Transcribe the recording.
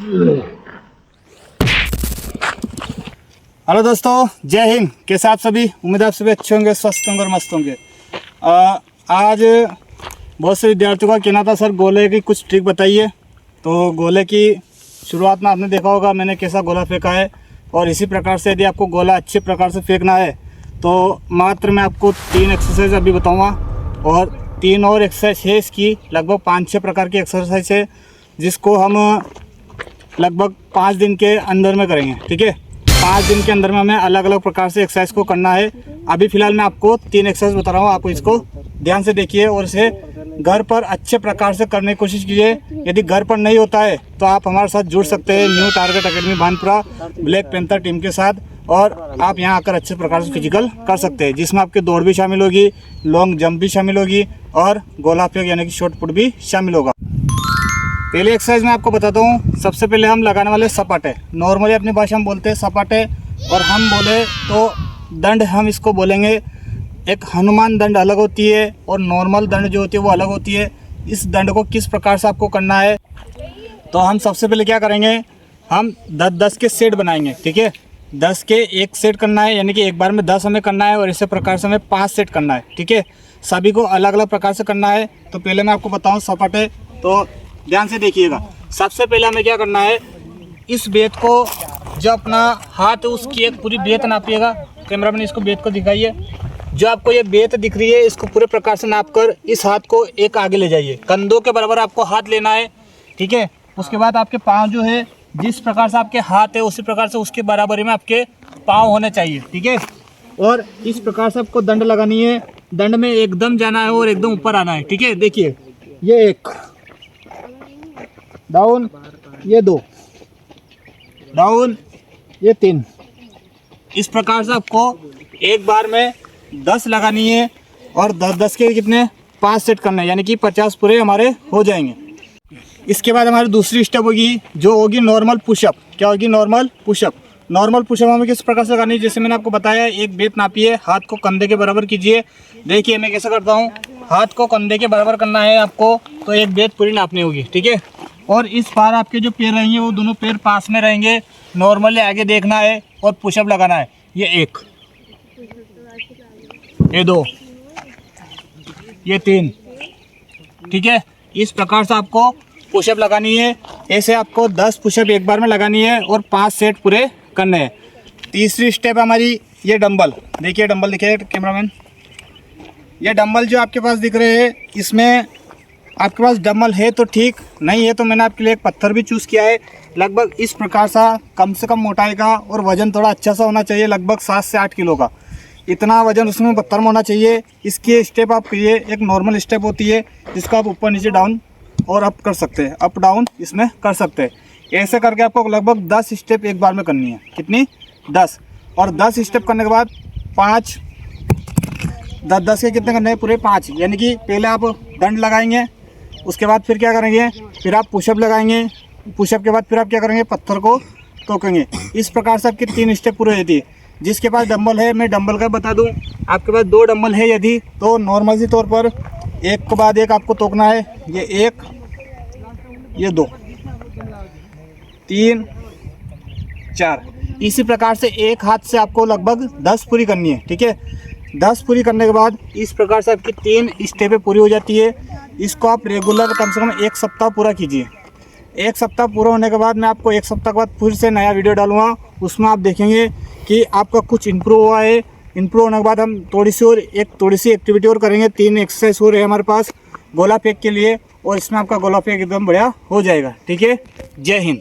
Hello दोस्तों, जय हिंद। कैसे आप सभी? उम्मीद आप सभी अच्छे होंगे, स्वस्थ होंगे और मस्त होंगे। आज बहुत से विद्यार्थियों का कहना था, सर गोले की कुछ ट्रिक बताइए। तो गोले की शुरुआत में आपने देखा होगा मैंने कैसा गोला फेंका है, और इसी प्रकार से यदि आपको गोला अच्छे प्रकार से फेंकना है तो मात्र मैं आपको 3 एक्सरसाइज अभी बताऊँगा, और 3 और एक्सरसाइज है इसकी। लगभग 5-6 प्रकार की एक्सरसाइज है जिसको हम लगभग 5 दिन के अंदर में करेंगे। ठीक है, 5 दिन के अंदर में हमें अलग अलग प्रकार से एक्सरसाइज को करना है। अभी फ़िलहाल मैं आपको 3 एक्सरसाइज बता रहा हूँ, आपको इसको ध्यान से देखिए और इसे घर पर अच्छे प्रकार से करने की कोशिश कीजिए। यदि घर पर नहीं होता है तो आप हमारे साथ जुड़ सकते हैं new target academy Bhanpura black panther team के साथ, और आप यहाँ आकर अच्छे प्रकार से फिजिकल कर सकते हैं, जिसमें आपकी दौड़ भी शामिल होगी, लॉन्ग जंप भी शामिल होगी, और गोला फेंक यानी कि शॉर्ट पुट भी शामिल होगा। पहले एक्सरसाइज मैं आपको बताता हूँ। सबसे पहले हम लगाने वाले सपाटे। नॉर्मली अपनी भाषा में बोलते हैं सपाटे, और हम बोले तो दंड हम इसको बोलेंगे। एक हनुमान दंड अलग होती है और नॉर्मल दंड जो होती है वो अलग होती है। इस दंड को किस प्रकार से आपको करना है, तो हम सबसे पहले क्या करेंगे, हम 10-10 के सेट बनाएंगे। ठीक है, 10 के एक सेट करना है, यानी कि एक बार में 10 हमें करना है, और इसी प्रकार से हमें 5 सेट करना है। ठीक है, सभी को अलग अलग प्रकार से करना है। तो पहले मैं आपको बताऊँ सपाटे, तो ध्यान से देखिएगा। सबसे पहले हमें क्या करना है, इस बेत को जो अपना हाथ है उसकी एक पूरी बेत नापिएगा। कैमरामैन इसको बेत को दिखाइए। जो आपको ये बेत दिख रही है इसको पूरे प्रकार से नापकर इस हाथ को एक आगे ले जाइए। कंधों के बराबर आपको हाथ लेना है। ठीक है, उसके बाद आपके पाँव जो है जिस प्रकार से आपके हाथ है उसी प्रकार से उसके बराबरी में आपके पाँव होने चाहिए। ठीक है, और इस प्रकार से आपको दंड लगानी है। दंड में एकदम जाना है और एकदम ऊपर आना है। ठीक है, देखिए ये 1 डाउन, ये 2 डाउन, ये 3। इस प्रकार से आपको एक बार में 10 लगानी है, और 10-10 के कितने 5 सेट करना है, यानी कि 50 पूरे हमारे हो जाएंगे। इसके बाद हमारी दूसरी स्टेप होगी जो होगी नॉर्मल पुशअप। क्या होगी? Normal pushup. नॉर्मल पुशअप हमें किस प्रकार से करनी है, जैसे मैंने आपको बताया, एक बेत नापिए, हाथ को कंधे के बराबर कीजिए। देखिए मैं कैसे करता हूँ। हाथ को कंधे के बराबर करना है आपको, तो एक बेत पूरी नापनी होगी। ठीक है, और इस बार आपके जो पैर रहेंगे वो दोनों पैर पास में रहेंगे। नॉर्मली आगे देखना है और पुशअप लगाना है। ये 1, ये 2, ये 3। ठीक है, इस प्रकार से आपको पुशअप लगानी है। ऐसे आपको 10 पुशअप एक बार में लगानी है और 5 सेट पूरे करने हैं। तीसरी स्टेप हमारी ये डंबल। देखिए डंबल दिखे कैमरामैन, ये डंबल जो आपके पास दिख रहे हैं, इसमें आपके पास डंबल है तो ठीक, नहीं है तो मैंने आपके लिए एक पत्थर भी चूज़ किया है। लगभग इस प्रकार सा कम से कम मोटाई का, और वज़न थोड़ा अच्छा सा होना चाहिए, लगभग 7 से 8 किलो का। इतना वज़न उसमें पत्थर में होना चाहिए। इसकी स्टेप आप करिए। एक नॉर्मल स्टेप होती है जिसको आप ऊपर नीचे डाउन और अप कर सकते हैं, अप डाउन इसमें कर सकते हैं। ऐसे करके आपको लगभग 10 स्टेप एक बार में करनी है। कितनी? 10। और 10 स्टेप करने के बाद 5 10 के कितने करने हैं? पूरे 5। यानी कि पहले आप दंड लगाएंगे, उसके बाद फिर क्या करेंगे, फिर आप पुशअप लगाएंगे, पुशअप के बाद फिर आप क्या करेंगे, पत्थर को ठोकेंगे। इस प्रकार से आपकी 3 स्टेप पूरे होती है। जिसके पास डंबल है, मैं डंबल का बता दूं, आपके पास 2 डंबल है यदि, तो नॉर्मल सी तौर पर एक के बाद एक आपको तोकना है। ये 1, ये 2, 3, 4। इसी प्रकार से एक हाथ से आपको लगभग 10 पूरी करनी है। ठीक है, 10 पूरी करने के बाद इस प्रकार से आपकी 3 स्टेपें पूरी हो जाती है। इसको आप रेगुलर कम से कम 1 सप्ताह पूरा कीजिए। 1 सप्ताह पूरा होने के बाद मैं आपको 1 सप्ताह के बाद फिर से नया वीडियो डालूंगा। उसमें आप देखेंगे कि आपका कुछ इम्प्रूव हुआ है। इम्प्रूव होने के बाद हम थोड़ी सी एक्टिविटी और करेंगे। 3 एक्सरसाइज हो रहे हैं हमारे पास गोला फेंक के लिए, और इसमें आपका गोला फेंक एकदम बढ़िया हो जाएगा। ठीक है, जय हिंद।